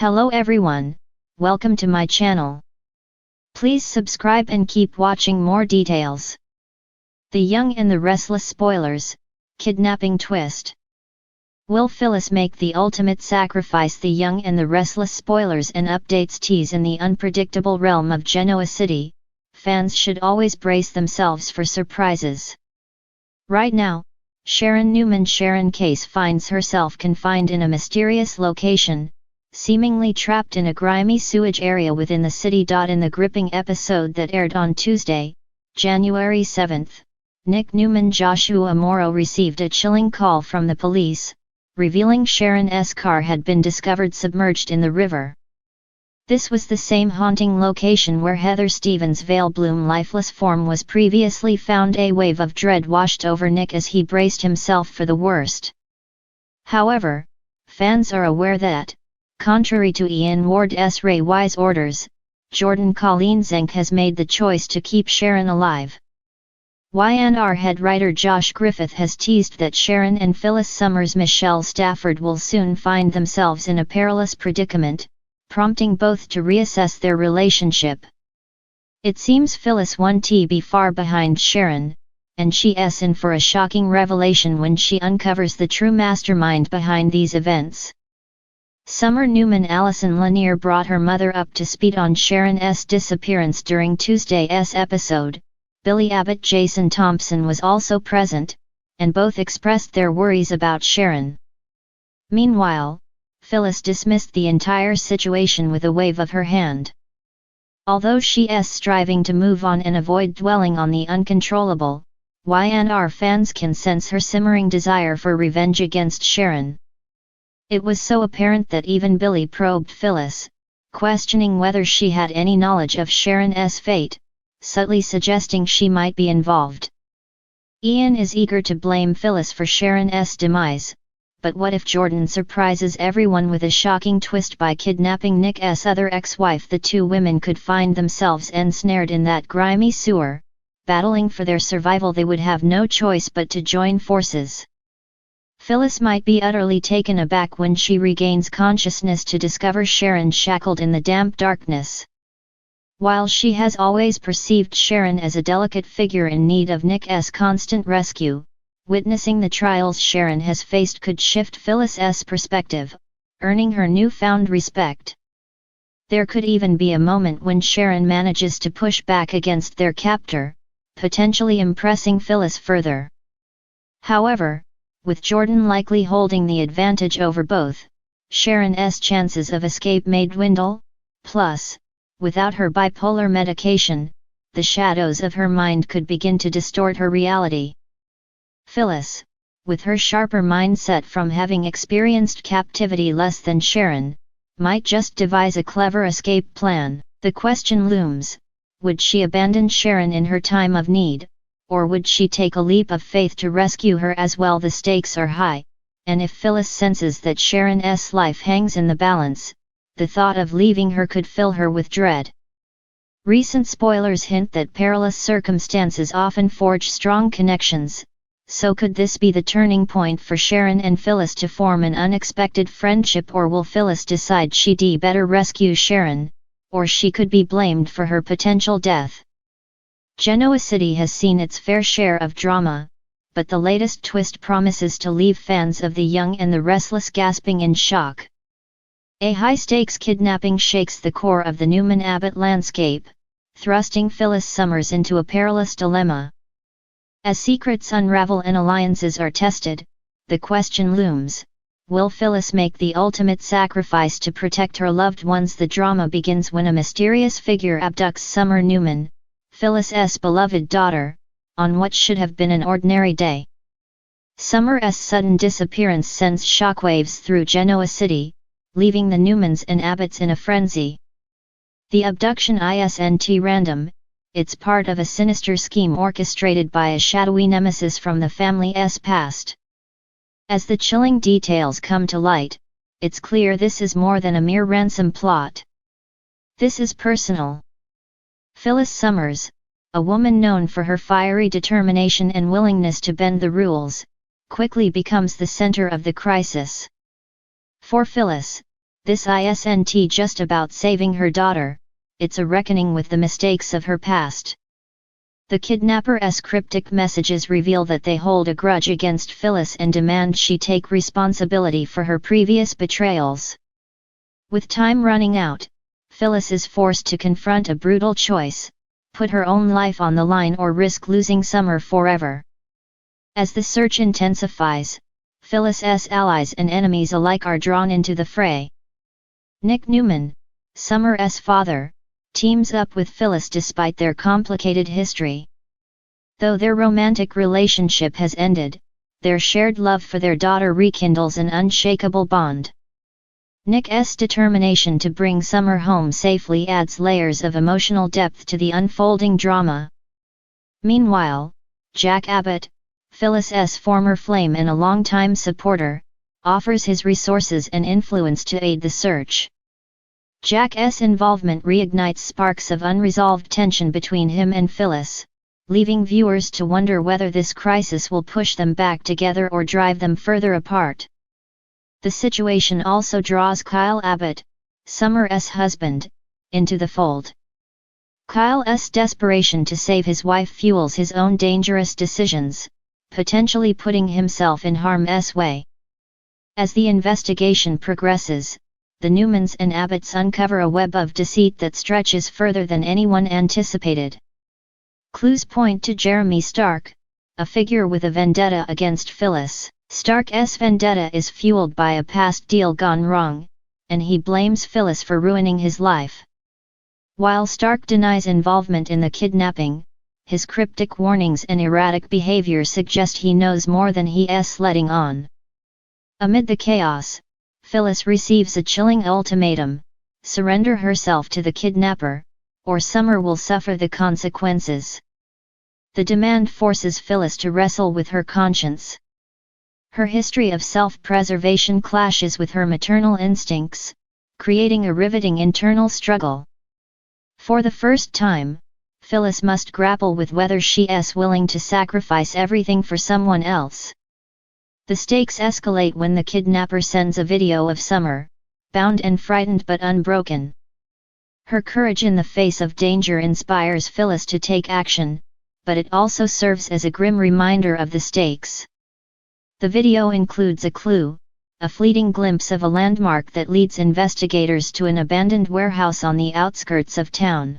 Hello everyone, welcome to my channel. Please subscribe and keep watching more details. The Young and the Restless spoilers, kidnapping twist. Will Phyllis make the ultimate sacrifice? The Young and the Restless spoilers and updates tease in the unpredictable realm of Genoa City. Fans should always brace themselves for surprises. Right now, Sharon Newman Sharon Case finds herself confined in a mysterious location, seemingly trapped in a grimy sewage area within the city. In the gripping episode that aired on Tuesday, January 7, Nick Newman Joshua Morrow received a chilling call from the police, revealing Sharon's car had been discovered submerged in the river. This was the same haunting location where Heather Stevens' Veilbloom lifeless form was previously found. A wave of dread washed over Nick as he braced himself for the worst. However, fans are aware that, contrary to Ian Ward's Ray Wise orders, Jordan Colleen Zenk has made the choice to keep Sharon alive. YNR head writer Josh Griffith has teased that Sharon and Phyllis Summers' Michelle Stafford will soon find themselves in a perilous predicament, prompting both to reassess their relationship. It seems Phyllis won't be far behind Sharon, and she's in for a shocking revelation when she uncovers the true mastermind behind these events. Summer Newman Allison Lanier brought her mother up to speed on Sharon's disappearance during Tuesday's episode. Billy Abbott Jason Thompson was also present, and both expressed their worries about Sharon. Meanwhile, Phyllis dismissed the entire situation with a wave of her hand. Although she's striving to move on and avoid dwelling on the uncontrollable, YNR fans can sense her simmering desire for revenge against Sharon. It was so apparent that even Billy probed Phyllis, questioning whether she had any knowledge of Sharon's fate, subtly suggesting she might be involved. Ian is eager to blame Phyllis for Sharon's demise, but what if Jordan surprises everyone with a shocking twist by kidnapping Nick's other ex-wife? The two women could find themselves ensnared in that grimy sewer, battling for their survival. They would have no choice but to join forces. Phyllis might be utterly taken aback when she regains consciousness to discover Sharon shackled in the damp darkness. While she has always perceived Sharon as a delicate figure in need of Nick's constant rescue, witnessing the trials Sharon has faced could shift Phyllis's perspective, earning her newfound respect. There could even be a moment when Sharon manages to push back against their captor, potentially impressing Phyllis further. However, with Jordan likely holding the advantage over both, Sharon's chances of escape may dwindle. Plus, without her bipolar medication, the shadows of her mind could begin to distort her reality. Phyllis, with her sharper mindset from having experienced captivity less than Sharon, might just devise a clever escape plan. The question looms, would she abandon Sharon in her time of need, or would she take a leap of faith to rescue her as well? The stakes are high, and if Phyllis senses that Sharon's life hangs in the balance, the thought of leaving her could fill her with dread. Recent spoilers hint that perilous circumstances often forge strong connections, so could this be the turning point for Sharon and Phyllis to form an unexpected friendship? Or will Phyllis decide she'd better rescue Sharon, or she could be blamed for her potential death? Genoa City has seen its fair share of drama, but the latest twist promises to leave fans of The Young and the Restless gasping in shock. A high-stakes kidnapping shakes the core of the Newman-Abbott landscape, thrusting Phyllis Summers into a perilous dilemma. As secrets unravel and alliances are tested, the question looms, will Phyllis make the ultimate sacrifice to protect her loved ones? The drama begins when a mysterious figure abducts Summer Newman, Phyllis's beloved daughter, on what should have been an ordinary day. Summer's sudden disappearance sends shockwaves through Genoa City, leaving the Newmans and Abbotts in a frenzy. The abduction isn't random, it's part of a sinister scheme orchestrated by a shadowy nemesis from the family's past. As the chilling details come to light, it's clear this is more than a mere ransom plot. This is personal. Phyllis Summers, a woman known for her fiery determination and willingness to bend the rules, quickly becomes the center of the crisis. For Phyllis, This isn't just about saving her daughter, it's a reckoning with the mistakes of her past. The kidnapper's cryptic messages reveal that they hold a grudge against Phyllis and demand she take responsibility for her previous betrayals. With time running out, Phyllis is forced to confront a brutal choice: put her own life on the line or risk losing Summer forever. As the search intensifies, Phyllis's allies and enemies alike are drawn into the fray. Nick Newman, Summer's father, teams up with Phyllis despite their complicated history. Though their romantic relationship has ended, their shared love for their daughter rekindles an unshakable bond. Nick's determination to bring Summer home safely adds layers of emotional depth to the unfolding drama. Meanwhile, Jack Abbott, Phyllis's former flame and a longtime supporter, offers his resources and influence to aid the search. Jack's involvement reignites sparks of unresolved tension between him and Phyllis, leaving viewers to wonder whether this crisis will push them back together or drive them further apart. The situation also draws Kyle Abbott, Summer's husband, into the fold. Kyle's desperation to save his wife fuels his own dangerous decisions, potentially putting himself in harm's way. As the investigation progresses, the Newmans and Abbotts uncover a web of deceit that stretches further than anyone anticipated. Clues point to Jeremy Stark, a figure with a vendetta against Phyllis. Stark's vendetta is fueled by a past deal gone wrong, and he blames Phyllis for ruining his life. While Stark denies involvement in the kidnapping, his cryptic warnings and erratic behavior suggest he knows more than he's letting on. Amid the chaos, Phyllis receives a chilling ultimatum: surrender herself to the kidnapper, or Summer will suffer the consequences. The demand forces Phyllis to wrestle with her conscience. Her history of self-preservation clashes with her maternal instincts, creating a riveting internal struggle. For the first time, Phyllis must grapple with whether she's willing to sacrifice everything for someone else. The stakes escalate when the kidnapper sends a video of Summer, bound and frightened but unbroken. Her courage in the face of danger inspires Phyllis to take action, but it also serves as a grim reminder of the stakes. The video includes a clue, a fleeting glimpse of a landmark that leads investigators to an abandoned warehouse on the outskirts of town.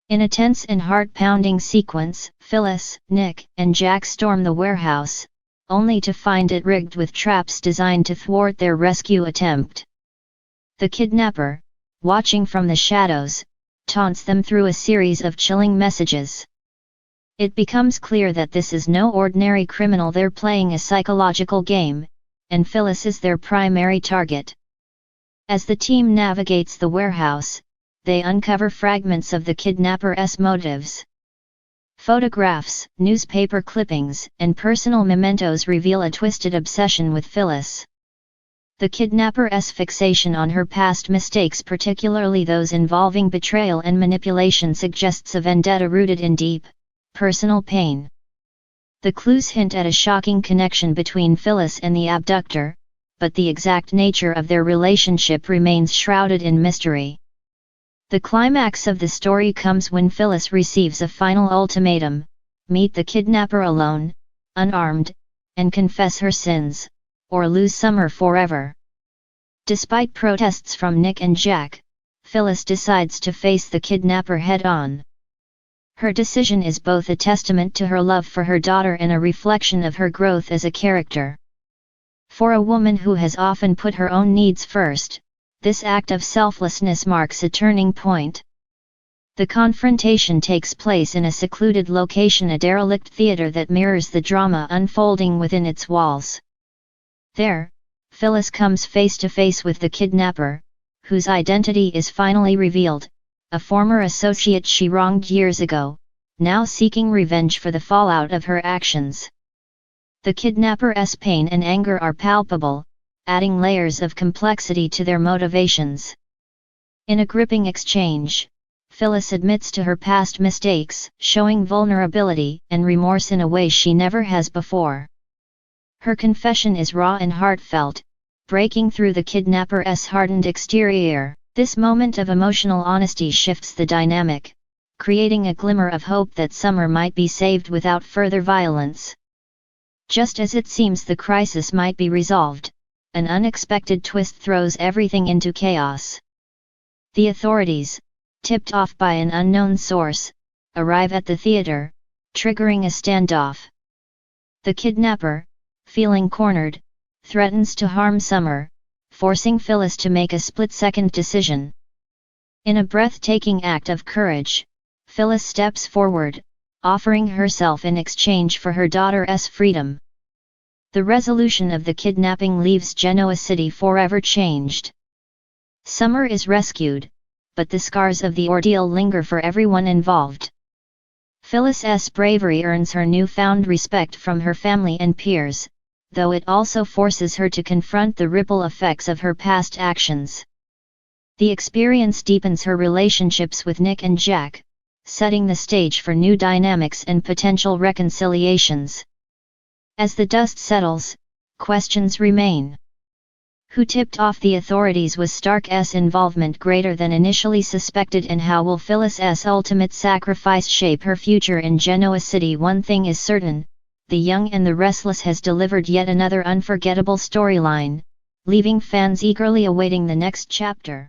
In a tense and heart-pounding sequence, Phyllis, Nick, and Jack storm the warehouse, only to find it rigged with traps designed to thwart their rescue attempt. The kidnapper, watching from the shadows, taunts them through a series of chilling messages. It becomes clear that this is no ordinary criminal. They're playing a psychological game, and Phyllis is their primary target. As the team navigates the warehouse, they uncover fragments of the kidnapper's motives. Photographs, newspaper clippings, and personal mementos reveal a twisted obsession with Phyllis. The kidnapper's fixation on her past mistakes, particularly those involving betrayal and manipulation, suggests a vendetta rooted in deep, personal pain. The clues hint at a shocking connection between Phyllis and the abductor, but the exact nature of their relationship remains shrouded in mystery. The climax of the story comes when Phyllis receives a final ultimatum: meet the kidnapper alone, unarmed, and confess her sins, or lose Summer forever. Despite protests from Nick and Jack, Phyllis decides to face the kidnapper head-on. Her decision is both a testament to her love for her daughter and a reflection of her growth as a character. For a woman who has often put her own needs first, this act of selflessness marks a turning point. The confrontation takes place in a secluded location, a derelict theater that mirrors the drama unfolding within its walls. There, Phyllis comes face to face with the kidnapper, whose identity is finally revealed: a former associate she wronged years ago, now seeking revenge for the fallout of her actions. The kidnapper's pain and anger are palpable, adding layers of complexity to their motivations. In a gripping exchange, Phyllis admits to her past mistakes, showing vulnerability and remorse in a way she never has before. Her confession is raw and heartfelt, breaking through the kidnapper's hardened exterior. This moment of emotional honesty shifts the dynamic, creating a glimmer of hope that Summer might be saved without further violence. Just as it seems the crisis might be resolved, an unexpected twist throws everything into chaos. The authorities, tipped off by an unknown source, arrive at the theater, triggering a standoff. The kidnapper, feeling cornered, threatens to harm Summer, forcing Phyllis to make a split-second decision. In a breathtaking act of courage, Phyllis steps forward, offering herself in exchange for her daughter's freedom. The resolution of the kidnapping leaves Genoa City forever changed. Summer is rescued, but the scars of the ordeal linger for everyone involved. Phyllis's bravery earns her newfound respect from her family and peers, though it also forces her to confront the ripple effects of her past actions. The experience deepens her relationships with Nick and Jack, setting the stage for new dynamics and potential reconciliations. As the dust settles, questions remain. Who tipped off the authorities? Was Stark's involvement greater than initially suspected, and how will Phyllis's ultimate sacrifice shape her future in Genoa City? One thing is certain, The Young and the Restless has delivered yet another unforgettable storyline, leaving fans eagerly awaiting the next chapter.